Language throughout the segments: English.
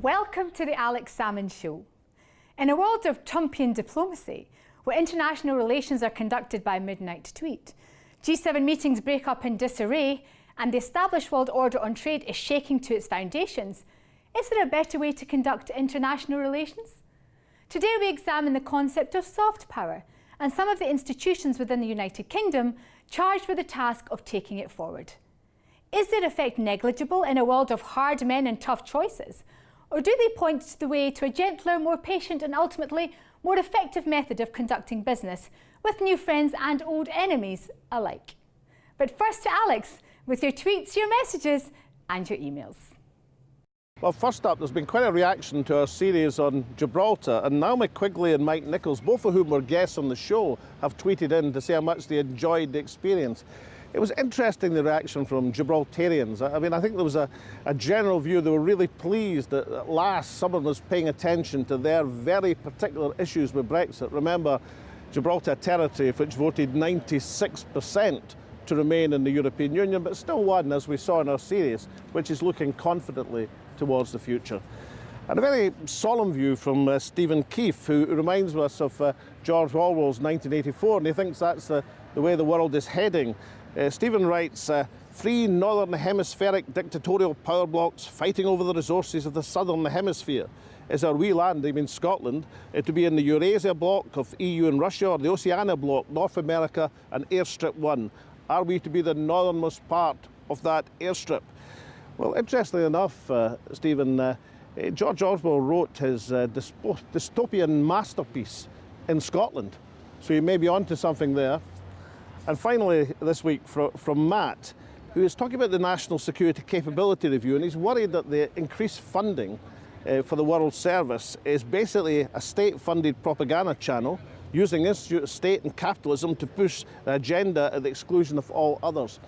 Welcome to the Alex Salmond Show. In a world of Trumpian diplomacy, where international relations are conducted by midnight tweet, G7 meetings break up in disarray, and the established world order on trade is shaking to its foundations, is there a better way to conduct international relations? Today we examine the concept of soft power and some of the institutions within the United Kingdom charged with the task of taking it forward. Is their effect negligible in a world of hard men and tough choices? Or do they point the way to a gentler, more patient and ultimately more effective method of conducting business with new friends and old enemies alike? But first to Alex with your tweets, your messages and your emails. Well, first up, there's been quite a reaction to our series on Gibraltar, and Naomi Quigley and Mike Nichols, both of whom were guests on the show, have tweeted in to say how much they enjoyed the experience. It was interesting, the reaction from Gibraltarians. I mean, I think there was a general view. They were really pleased that at last someone was paying attention to their very particular issues with Brexit. Remember, Gibraltar, a territory which voted 96% to remain in the European Union, but still one, as we saw in our series, which is looking confidently towards the future. And a very solemn view from Stephen Keefe, who reminds us of George Orwell's 1984, and he thinks that's the way the world is heading. Stephen writes, "Three northern hemispheric dictatorial power blocks fighting over the resources of the southern hemisphere. Is our wee land, I mean Scotland, to be in the Eurasia bloc of EU and Russia, or the Oceania bloc, North America and Airstrip 1? Are we to be the northernmost part of that airstrip?" Well, interestingly enough, Stephen, George Orwell wrote his dystopian masterpiece in Scotland, so you may be onto something there. And finally, this week, from Matt, who is talking about the National Security Capability Review, and he's worried that the increased funding for the World Service is basically a state-funded propaganda channel using the Institute of State and Capitalism to push the agenda at the exclusion of all others.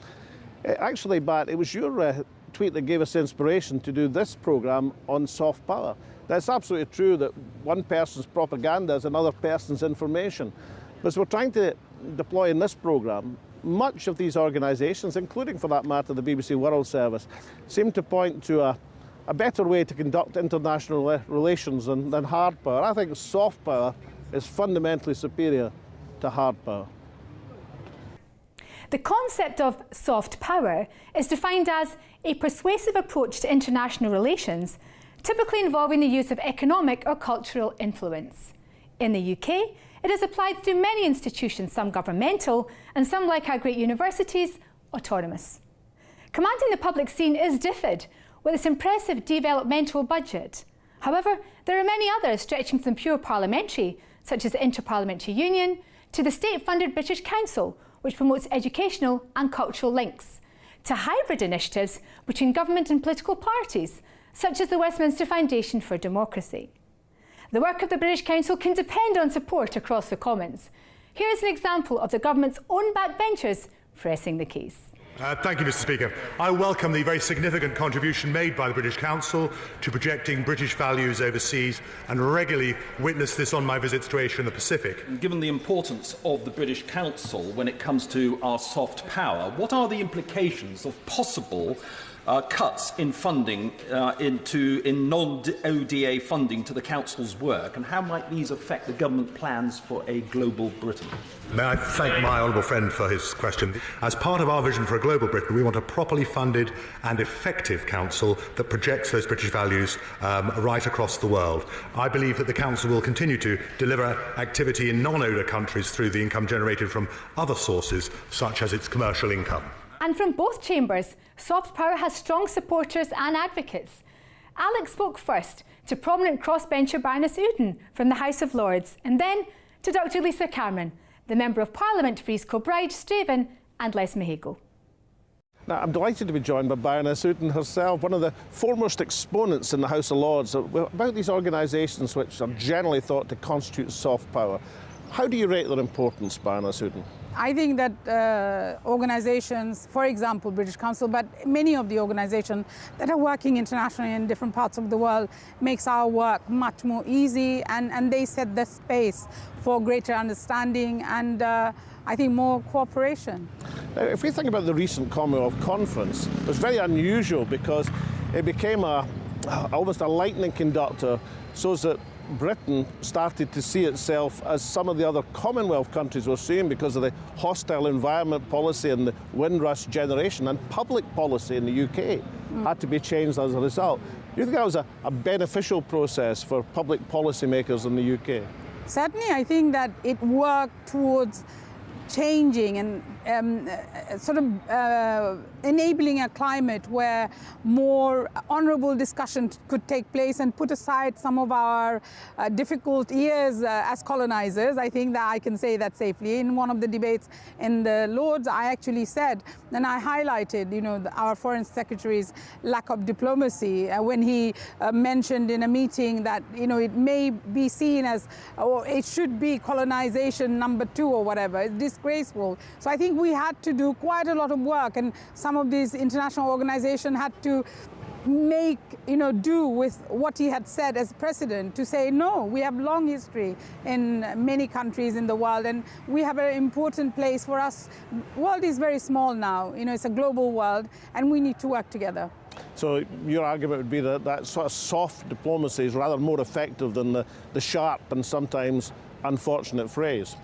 Actually, Matt, it was your tweet that gave us inspiration to do this programme on soft power. Now, it's absolutely true that one person's propaganda is another person's information. But as we're trying to deploy in this programme, much of these organisations, including for that matter the BBC World Service, seem to point to a better way to conduct international relations than hard power. I think soft power is fundamentally superior to hard power. The concept of soft power is defined as a persuasive approach to international relations, typically involving the use of economic or cultural influence. In the UK, it is applied through many institutions, some governmental and some, like our great universities, autonomous. Commanding the public scene is DFID, with its impressive developmental budget. However, there are many others stretching from pure parliamentary, such as the Inter-Parliamentary Union, to the state-funded British Council, which promotes educational and cultural links, to hybrid initiatives between government and political parties, such as the Westminster Foundation for Democracy. The work of the British Council can depend on support across the Commons. Here is an example of the government's own backbenchers pressing the case. Thank you, Mr. Speaker. I welcome the very significant contribution made by the British Council to projecting British values overseas, and regularly witness this on my visits to Asia and the Pacific. Given the importance of the British Council when it comes to our soft power, what are the implications of possible cuts in funding, in non-ODA funding to the Council's work, and how might these affect the government plans for a global Britain? May I thank my honourable friend for his question. As part of our vision for a global Britain, we want a properly funded and effective council that projects those British values right across the world. I believe that the council will continue to deliver activity in non-ODA countries through the income generated from other sources, such as its commercial income. And from both chambers, soft power has strong supporters and advocates. Alex spoke first to prominent crossbencher Baroness Uden from the House of Lords, and then to Dr Lisa Cameron, the Member of Parliament for East Kilbride, Straven and Les Mahago. Now, I'm delighted to be joined by Baroness Uden herself, one of the foremost exponents in the House of Lords about these organisations which are generally thought to constitute soft power. How do you rate their importance, Baroness Uden? I think that organizations, for example, British Council, but many of the organizations that are working internationally in different parts of the world makes our work much more easy, and they set the space for greater understanding and I think more cooperation. Now, if we think about the recent Commonwealth Conference, it was very unusual because it became a almost a lightning conductor, so that Britain started to see itself as some of the other Commonwealth countries were seeing because of the hostile environment policy and the Windrush generation, and public policy in the UK had to be changed as a result. Do you think that was a beneficial process for public policymakers in the UK? Certainly, I think that it worked towards changing and enabling a climate where more honourable discussion could take place and put aside some of our difficult years as colonisers. I think that I can say that safely. In one of the debates in the Lords, I actually said, and I highlighted, our Foreign Secretary's lack of diplomacy when he mentioned in a meeting that, it may be seen as, or it should be colonisation number 2 or whatever. It's disgraceful. So I think we had to do quite a lot of work, and some of these international organizations had to make, do with what he had said as president, to say, no, we have long history in many countries in the world, and we have an important place for us. The world is very small now, it's a global world, and we need to work together. So your argument would be that that sort of soft diplomacy is rather more effective than the sharp and sometimes unfortunate phrase?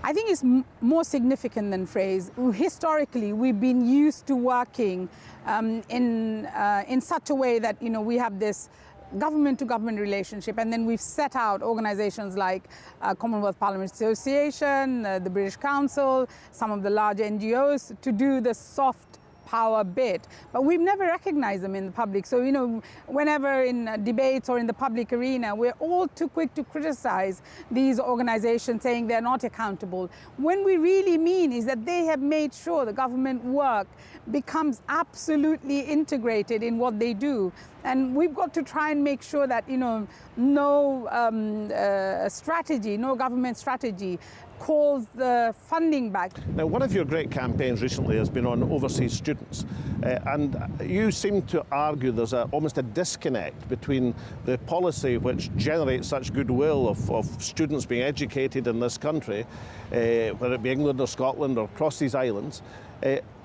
I think it's more significant than phrase. Historically, we've been used to working in such a way that we have this government-to-government relationship, and then we've set out organizations like Commonwealth Parliament Association, the British Council, some of the large NGOs to do the soft power bit, but we've never recognized them in the public. So, whenever in debates or in the public arena, we're all too quick to criticize these organizations, saying they're not accountable. When we really mean is that they have made sure the government work becomes absolutely integrated in what they do. And we've got to try and make sure that, no strategy, no government strategy calls the funding back. Now, one of your great campaigns recently has been on overseas students, and you seem to argue there's almost a disconnect between the policy which generates such goodwill of students being educated in this country, whether it be England or Scotland or across these islands,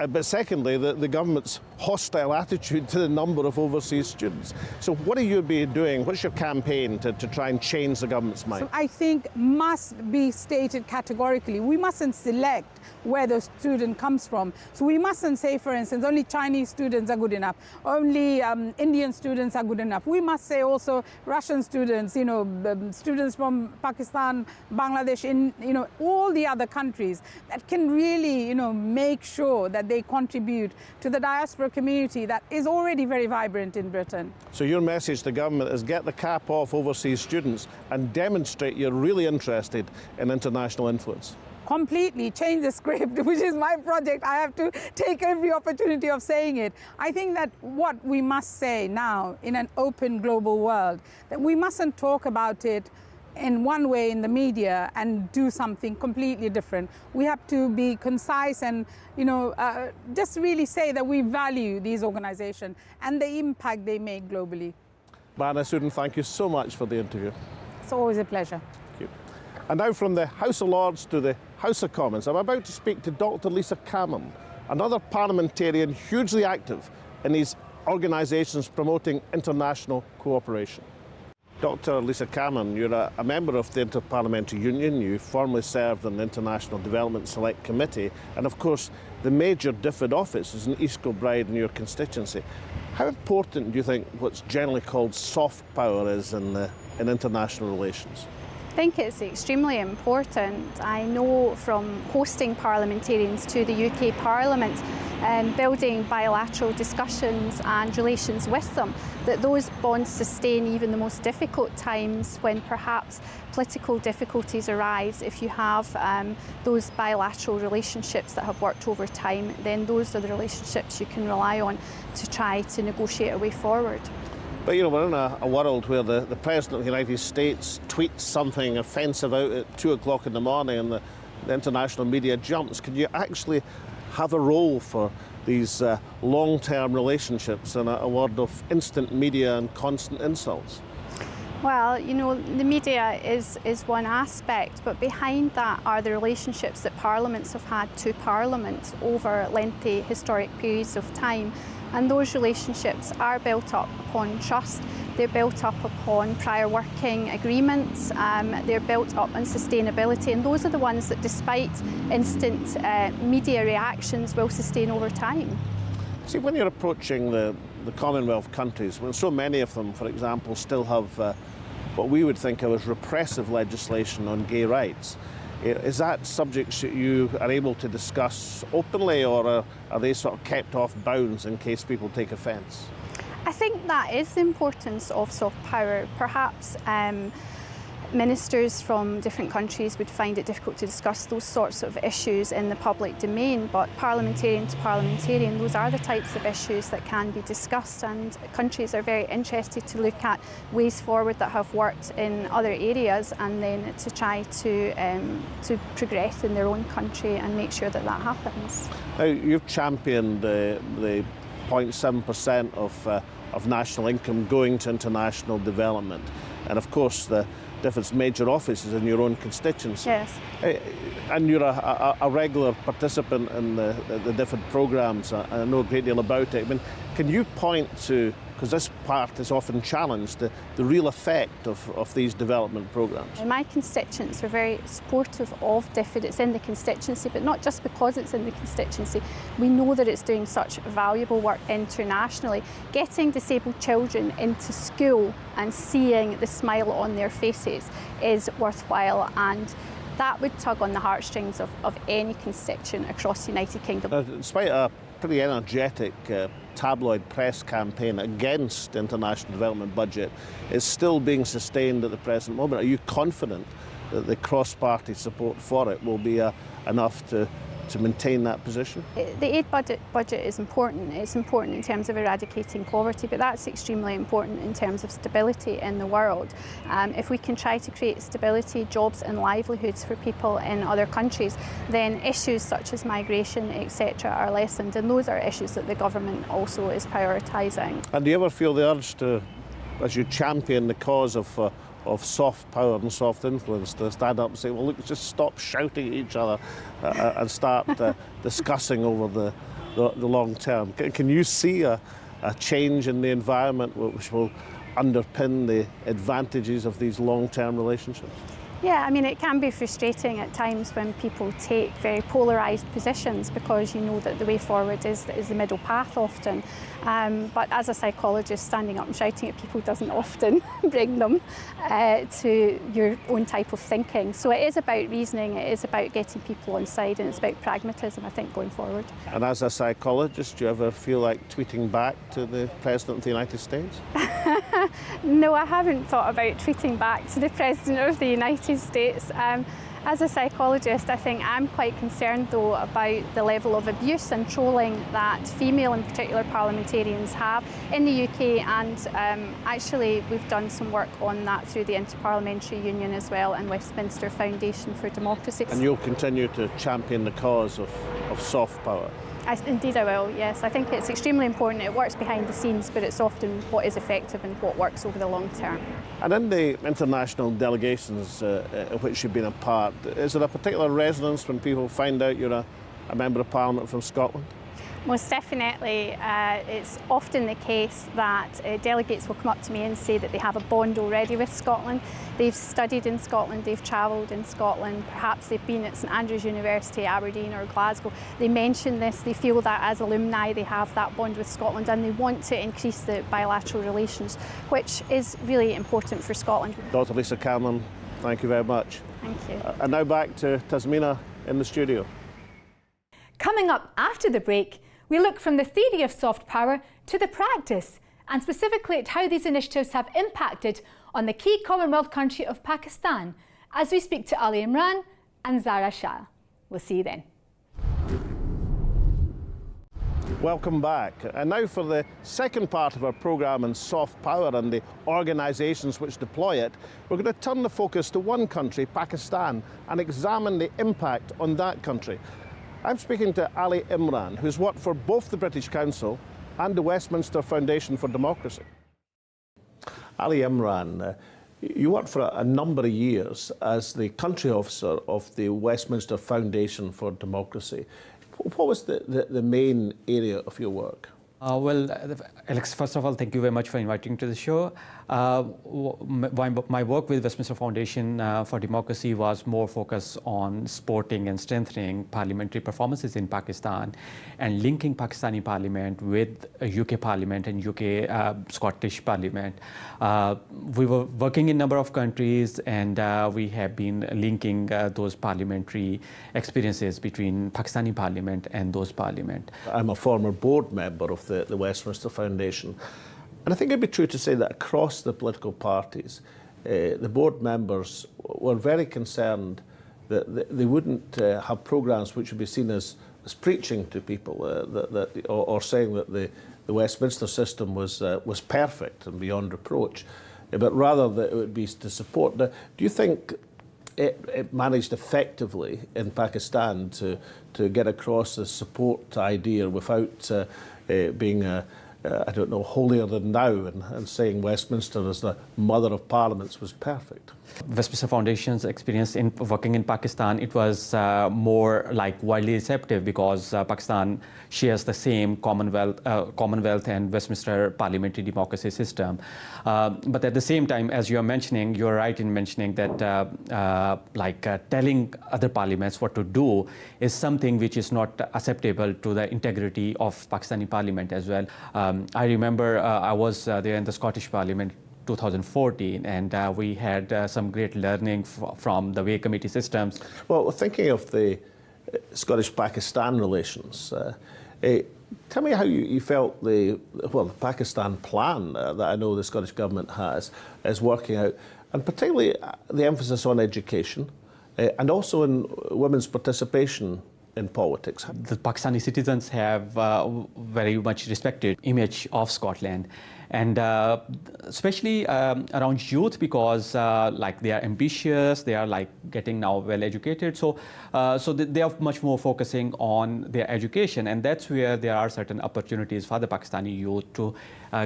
but secondly, the government's hostile attitude to the number of overseas students. So what are you doing? What's your campaign to try and change the government's mind? So I think must be stated categorically. We mustn't select where the student comes from. So we mustn't say, for instance, only Chinese students are good enough, only Indian students are good enough. We must say also Russian students, students from Pakistan, Bangladesh, all the other countries that can really, make sure that they contribute to the diaspora community that is already very vibrant in Britain. So your message to government is get the cap off overseas students and demonstrate you're really interested in international influence. Completely change the script, which is my project. I have to take every opportunity of saying it. I think that what we must say now in an open global world, that we mustn't talk about it in one way in the media and do something completely different. We have to be concise and, just really say that we value these organizations and the impact they make globally. Baroness Uden, thank you so much for the interview. It's always a pleasure. Thank you. And now from the House of Lords to the House of Commons, I'm about to speak to Dr. Lisa Cameron, another parliamentarian hugely active in these organisations promoting international cooperation. Dr. Lisa Cameron, you're a member of the Inter-Parliamentary Union. You formerly served on the International Development Select Committee, and of course the major DFID office is in East Kilbride in your constituency. How important do you think what's generally called soft power is in international relations? I think it's extremely important. I know from hosting parliamentarians to the UK Parliament and building bilateral discussions and relations with them, that those bonds sustain even the most difficult times when perhaps political difficulties arise. If you have those bilateral relationships that have worked over time, then those are the relationships you can rely on to try to negotiate a way forward. But we're in a world where the President of the United States tweets something offensive out at 2 o'clock in the morning and the international media jumps. Could you actually have a role for these long-term relationships in a world of instant media and constant insults? Well, the media is one aspect, but behind that are the relationships that parliaments have had to parliament over lengthy historic periods of time. And those relationships are built up upon trust. They're built up upon prior working agreements, they're built up on sustainability, and those are the ones that, despite instant media reactions, will sustain over time. See, when you're approaching the Commonwealth countries, when so many of them, for example, still have what we would think of as repressive legislation on gay rights, is that subjects that you are able to discuss openly, or are they sort of kept off bounds in case people take offence? I think that is the importance of soft power. Perhaps ministers from different countries would find it difficult to discuss those sorts of issues in the public domain, but parliamentarian to parliamentarian, those are the types of issues that can be discussed, and countries are very interested to look at ways forward that have worked in other areas, and then to try to progress in their own country and make sure that that happens. Now, you've championed the 0.7% of national income going to international development, and of course the different major offices in your own constituency. Yes. And you're a regular participant in the different programmes. I know a great deal about it. I mean, can you point to, because this part is often challenged, the real effect of these development programmes? My constituents are very supportive of DFID. It's in the constituency, but not just because it's in the constituency. We know that it's doing such valuable work internationally. Getting disabled children into school and seeing the smile on their faces is worthwhile, and that would tug on the heartstrings of any constituent across the United Kingdom. Despite a pretty energetic tabloid press campaign against international development budget, is still being sustained at the present moment. Are you confident that the cross-party support for it will be enough to maintain that position? The aid budget is important. It's important in terms of eradicating poverty, but that's extremely important in terms of stability in the world. If we can try to create stability, jobs and livelihoods for people in other countries, then issues such as migration, etc. are lessened, and those are issues that the government also is prioritising. And do you ever feel the urge to, as you champion the cause of soft power and soft influence, to stand up and say, well, look, just stop shouting at each other and start discussing over the long term? Can you see a change in the environment which will underpin the advantages of these long-term relationships? Yeah, I mean, it can be frustrating at times when people take very polarised positions, because you know that the way forward is the middle path often. But as a psychologist, standing up and shouting at people doesn't often bring them to your own type of thinking. So it is about reasoning, it is about getting people on side, and it's about pragmatism, I think, going forward. And as a psychologist, do you ever feel like tweeting back to the President of the United States? No, I haven't thought about tweeting back to the President of the United States. As a psychologist, I think I'm quite concerned, though, about the level of abuse and trolling that female, in particular, parliamentarians have in the UK, and actually we've done some work on that through the Interparliamentary Union as well, and Westminster Foundation for Democracy. And you'll continue to champion the cause of soft power? Indeed I will, yes. I think it's extremely important. It works behind the scenes, but it's often what is effective and what works over the long term. And in the international delegations of which you've been a part, is there a particular resonance when people find out you're a Member of Parliament from Scotland? Most definitely. It's often the case that delegates will come up to me and say that they have a bond already with Scotland. They've studied in Scotland, they've travelled in Scotland, perhaps they've been at St Andrews University, Aberdeen or Glasgow. They mention this, they feel that as alumni they have that bond with Scotland, and they want to increase the bilateral relations, which is really important for Scotland. Dr. Lisa Cameron, thank you very much. Thank you. And now back to Tasmina in the studio. Coming up after the break, we look from the theory of soft power to the practice, and specifically at how these initiatives have impacted on the key Commonwealth country of Pakistan, as we speak to Ali Imran and Zara Shah. We'll see you then. Welcome back. And now for the second part of our programme on soft power and the organisations which deploy it, we're going to turn the focus to one country, Pakistan, and examine the impact on that country. I'm speaking to Ali Imran, who's worked for both the British Council and the Westminster Foundation for Democracy. Ali Imran, you worked for a number of years as the country officer of the Westminster Foundation for Democracy. What was the main area of your work? Alex, first of all, thank you very much for inviting to the show. My work with Westminster Foundation for Democracy was more focused on supporting and strengthening parliamentary performances in Pakistan and linking Pakistani Parliament with UK Parliament and UK Scottish Parliament. We were working in a number of countries, and we have been linking those parliamentary experiences between Pakistani Parliament and those Parliament. I'm a former board member of the Westminster Foundation. And I think it'd be true to say that across the political parties, the board members were very concerned that they wouldn't have programmes which would be seen as preaching to people, or saying that the Westminster system was perfect and beyond reproach, but rather that it would be to support. Now, do you think it managed effectively in Pakistan to get across the support idea without being I don't know, holier than thou, and saying Westminster as the mother of parliaments was perfect? Westminster Foundation's experience in working in Pakistan, it was more like widely receptive because Pakistan shares the same Commonwealth and Westminster parliamentary democracy system. But at the same time, as you're mentioning, you're right in mentioning that telling other parliaments what to do is something which is not acceptable to the integrity of Pakistani parliament as well. I remember I was there in the Scottish Parliament 2014, and we had some great learning from the way committee systems. Well, thinking of the Scottish-Pakistan relations, tell me how you felt the Pakistan plan that I know the Scottish Government has is working out, and particularly the emphasis on education and also in women's participation in politics. The Pakistani citizens have very much respected image of Scotland, and especially around youth, because they are ambitious, they are getting now well educated, so they are much more focusing on their education, and that's where there are certain opportunities for the Pakistani youth to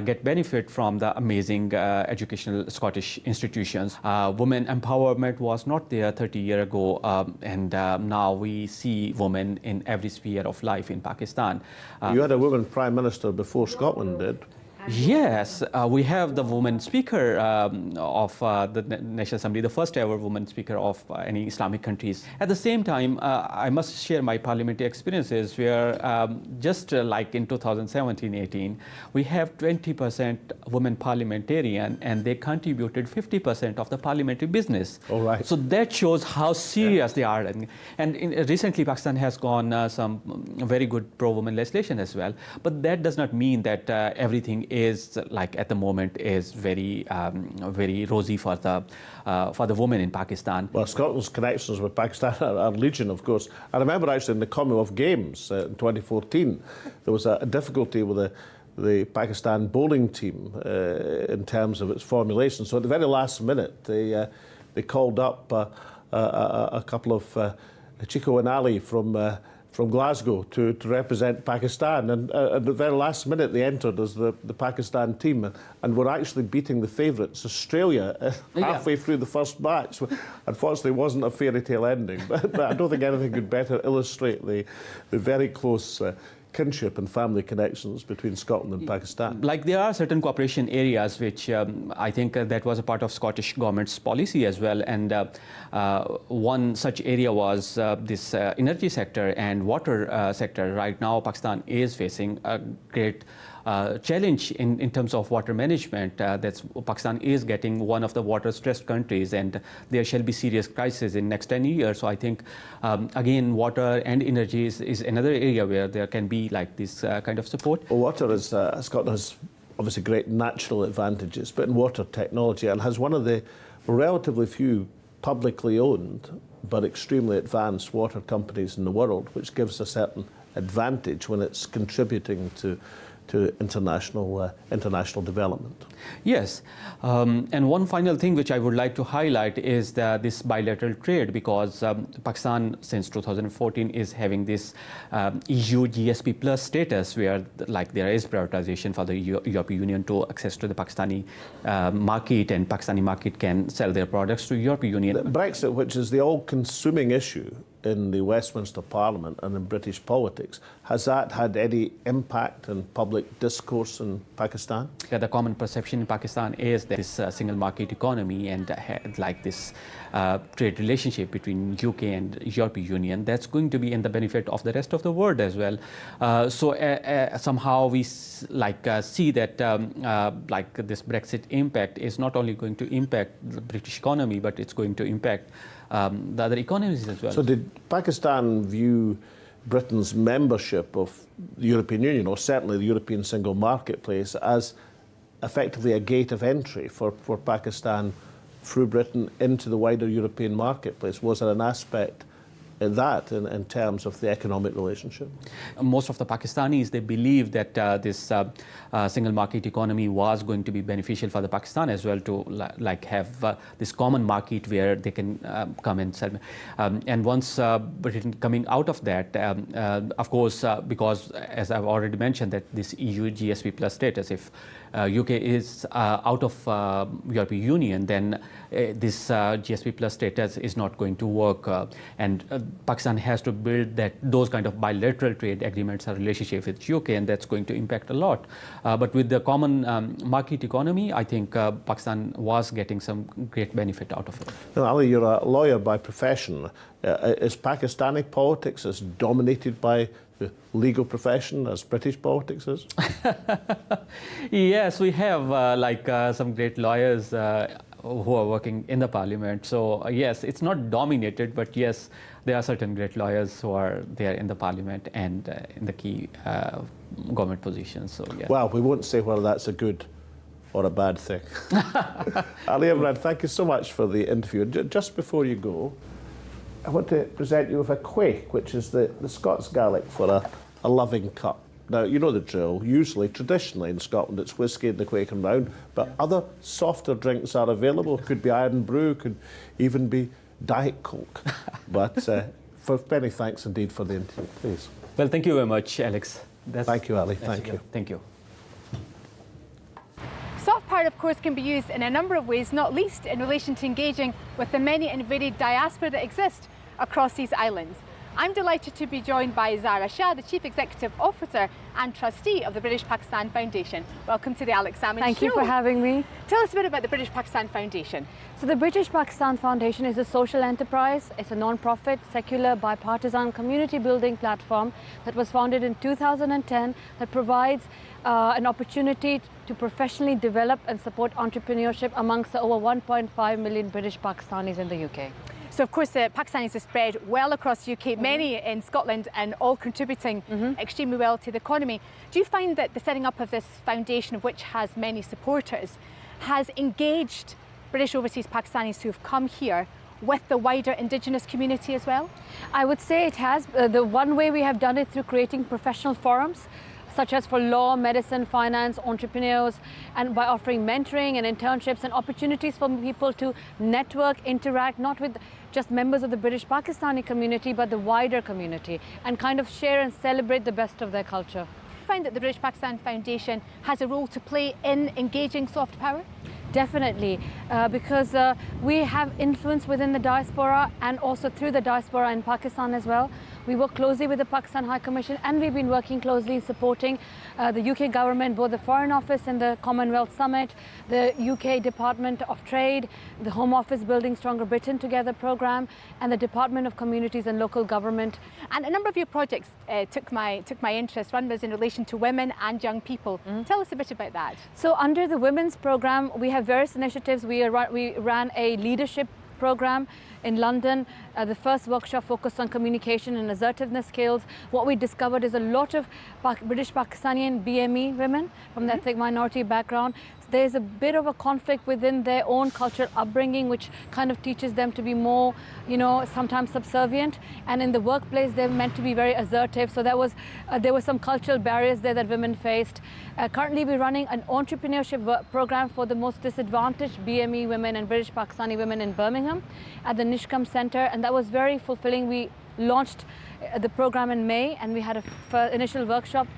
get benefit from the amazing educational Scottish institutions. Women empowerment was not there 30 years ago, and now we see women in every sphere of life in Pakistan. You had a woman Prime Minister before Scotland did. Yes, we have the woman speaker of the National Assembly, the first ever woman speaker of any Islamic countries. At the same time, I must share my parliamentary experiences where just like in 2017-18, we have 20% women parliamentarian, and they contributed 50% of the parliamentary business. All right. So that shows how serious they are. And recently, Pakistan has gone some very good pro-women legislation as well. But that does not mean that everything is at the moment is very rosy for the women in Pakistan. Well, Scotland's connections with Pakistan are legion, of course. I remember actually in the Commonwealth Games in 2014, there was a difficulty with the Pakistan bowling team in terms of its formulation. So at the very last minute, they called up a couple of Chico and Ali from Glasgow to represent Pakistan, and at the very last minute they entered as the Pakistan team, and were actually beating the favourites Australia halfway through the first match. Unfortunately, it wasn't a fairy tale ending, but I don't think anything could better illustrate the very close kinship and family connections between Scotland and Pakistan. There are certain cooperation areas which I think that was a part of Scottish government's policy as well, and one such area was this energy sector and water sector. Right now, Pakistan is facing a great challenge in terms of water management. Pakistan is getting one of the water-stressed countries, and there shall be serious crisis in next 10 years. So I think, again, water and energy is another area where there can be this kind of support. Well, water is, Scotland has obviously great natural advantages, but in water technology, and has one of the relatively few publicly owned but extremely advanced water companies in the world, which gives a certain advantage when it's contributing to international development. Yes, and one final thing which I would like to highlight is this bilateral trade, because Pakistan since 2014 is having this EU GSP Plus status, where there is prioritization for the European Union to access to the Pakistani market, and Pakistani market can sell their products to European Union. Brexit, which is the all-consuming issue in the Westminster Parliament and in British politics. Has that had any impact in public discourse in Pakistan? Yeah, the common perception in Pakistan is that this single market economy and like this trade relationship between UK and European Union, that's going to be in the benefit of the rest of the world as well. So somehow we see that like this Brexit impact is not only going to impact the British economy, but it's going to impact the other economies as well. So did Pakistan view Britain's membership of the European Union, or certainly the European single marketplace, as effectively a gate of entry for Pakistan through Britain into the wider European marketplace? Was there an aspect in that in terms of the economic relationship? Most of the Pakistanis, they believe that this single market economy was going to be beneficial for the Pakistan as well, to like have this common market where they can come and sell. And once Britain coming out of that, of course, because as I've already mentioned, that this EU GSP plus status, if UK is out of European Union, then this GSP plus status is not going to work, and Pakistan has to build those kind of bilateral trade agreements or relationship with UK, and that's going to impact a lot. But with the common market economy, I think Pakistan was getting some great benefit out of it. Now, Ali, you're a lawyer by profession. Is Pakistani politics as dominated by the legal profession as British politics is? Yes, we have some great lawyers who are working in the parliament. So yes, it's not dominated, but yes, there are certain great lawyers who are there in the parliament and in the key government positions. So yeah. Well, we won't say whether that's a good or a bad thing. Ali Imran, thank you so much for the interview. Just before you go, I want to present you with a quaich, which is the Scots Gaelic for a loving cup. Now, you know the drill. Usually, traditionally in Scotland, it's whiskey and the quaich and round, but other softer drinks are available. Could be Iron Brew, could even be Diet Coke. But for many thanks indeed for the interview, please. Well, thank you very much, Alex. Thank you, Ali. Thank you. Thank you. Soft power, of course, can be used in a number of ways, not least in relation to engaging with the many and varied diaspora that exist across these islands. I'm delighted to be joined by Zara Shah, the Chief Executive Officer and Trustee of the British Pakistan Foundation. Welcome to the Alex Salmond Show. Thank you for having me. Tell us a bit about the British Pakistan Foundation. So the British Pakistan Foundation is a social enterprise. It's a non-profit, secular, bipartisan community building platform that was founded in 2010 that provides an opportunity to professionally develop and support entrepreneurship amongst the over 1.5 million British Pakistanis in the UK. So of course the Pakistanis are spread well across the UK, many in Scotland, and all contributing extremely well to the economy. Do you find that the setting up of this foundation, of which has many supporters, has engaged British overseas Pakistanis who have come here with the wider Indigenous community as well? I would say it has. The one way we have done it through creating professional forums, such as for law, medicine, finance, entrepreneurs, and by offering mentoring and internships and opportunities for people to network, interact, not with just members of the British Pakistani community, but the wider community, and kind of share and celebrate the best of their culture. Do you find that the British Pakistan Foundation has a role to play in engaging soft power? Definitely, because we have influence within the diaspora and also through the diaspora in Pakistan as well. We work closely with the Pakistan High Commission, and we've been working closely in supporting the UK government, both the Foreign Office and the Commonwealth Summit, the UK Department of Trade, the Home Office Building Stronger Britain Together programme, and the Department of Communities and Local Government. And a number of your projects took my interest. One was in relation to women and young people. Tell us a bit about that. So under the women's programme, we have various initiatives. We ran a leadership program in London. The first workshop focused on communication and assertiveness skills. What we discovered is a lot of British Pakistani and BME women from the ethnic minority background. There's a bit of a conflict within their own cultural upbringing, which kind of teaches them to be more, sometimes subservient. And in the workplace, they're meant to be very assertive. So there were some cultural barriers there that women faced. Currently, we're running an entrepreneurship program for the most disadvantaged BME women and British Pakistani women in Birmingham at the Nishkam Centre, and that was very fulfilling. We launched the program in May, and we had a initial workshop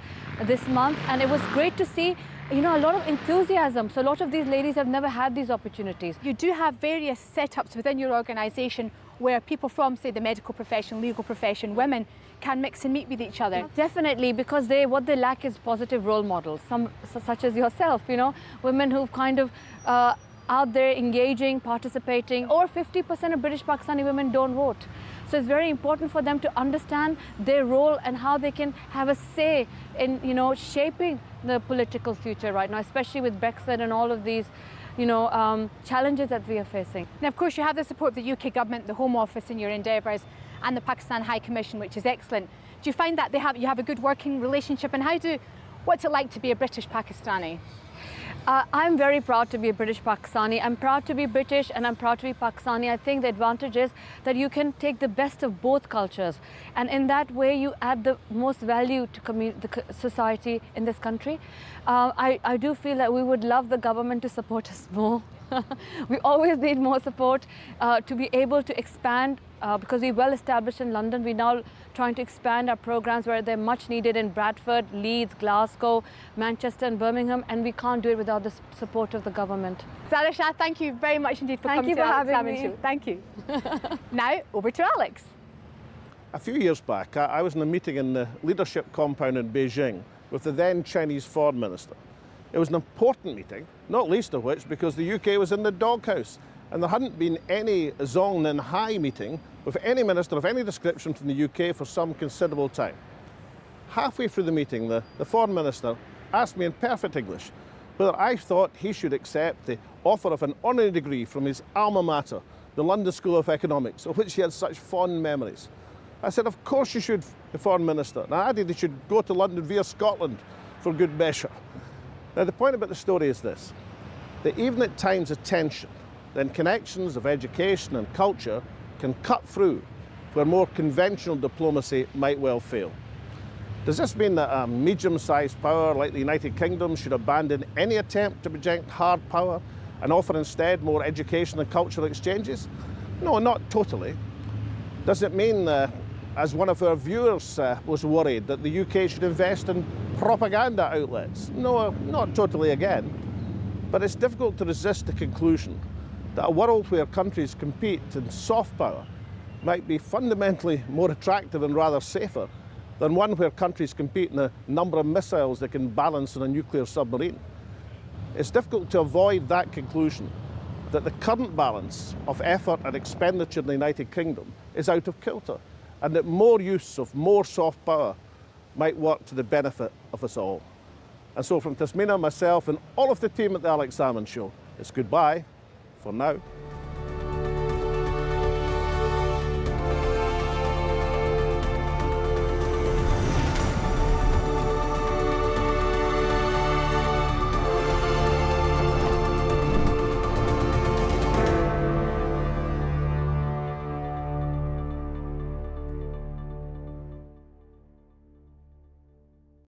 this month, and it was great to see a lot of enthusiasm. So a lot of these ladies have never had these opportunities. You do have various setups within your organisation where people from, say, the medical profession, legal profession, women, can mix and meet with each other? Definitely, because what they lack is positive role models, such as yourself, you know, women who've kind of out there engaging, participating. Over 50% of British Pakistani women don't vote. So it's very important for them to understand their role and how they can have a say in, you know, shaping the political future right now, especially with Brexit and all of these, you know, challenges that we are facing. Now, of course, you have the support of the UK government, the Home Office in your endeavours, and the Pakistan High Commission, which is excellent. Do you find that you have a good working relationship, and what's it like to be a British Pakistani? I'm very proud to be a British Pakistani. I'm proud to be British and I'm proud to be Pakistani. I think the advantage is that you can take the best of both cultures, and in that way you add the most value to the society in this country. I do feel that we would love the government to support us more. We always need more support to be able to expand because we're well established in London. We're now trying to expand our programs where they're much needed in Bradford, Leeds, Glasgow, Manchester and Birmingham, and we can't do it without the support of the government. Zara Shah, thank you very much indeed for coming to Alex Salmond Show. Thank you. Now, over to Alex. A few years back, I was in a meeting in the leadership compound in Beijing with the then Chinese foreign minister. It was an important meeting, not least of which because the UK was in the doghouse and there hadn't been any Zhong-Nin-Hai meeting with any minister of any description from the UK for some considerable time. Halfway through the meeting, the foreign minister asked me in perfect English whether I thought he should accept the offer of an honorary degree from his alma mater, the London School of Economics, of which he had such fond memories. I said, of course you should, the foreign minister. And I added he should go to London via Scotland for good measure. Now, the point about the story is this, that even at times of tension, then connections of education and culture can cut through where more conventional diplomacy might well fail. Does this mean that a medium-sized power like the United Kingdom should abandon any attempt to project hard power and offer instead more education and cultural exchanges? No, not totally. Does it mean, as one of our viewers was worried, that the UK should invest in propaganda outlets? No, not totally again. But it's difficult to resist the conclusion that a world where countries compete in soft power might be fundamentally more attractive and rather safer than one where countries compete in the number of missiles they can balance on a nuclear submarine. It's difficult to avoid that conclusion that the current balance of effort and expenditure in the United Kingdom is out of kilter, and that more use of more soft power might work to the benefit of us all. And so from Tasmina, myself and all of the team at the Alex Salmond Show, it's goodbye for now.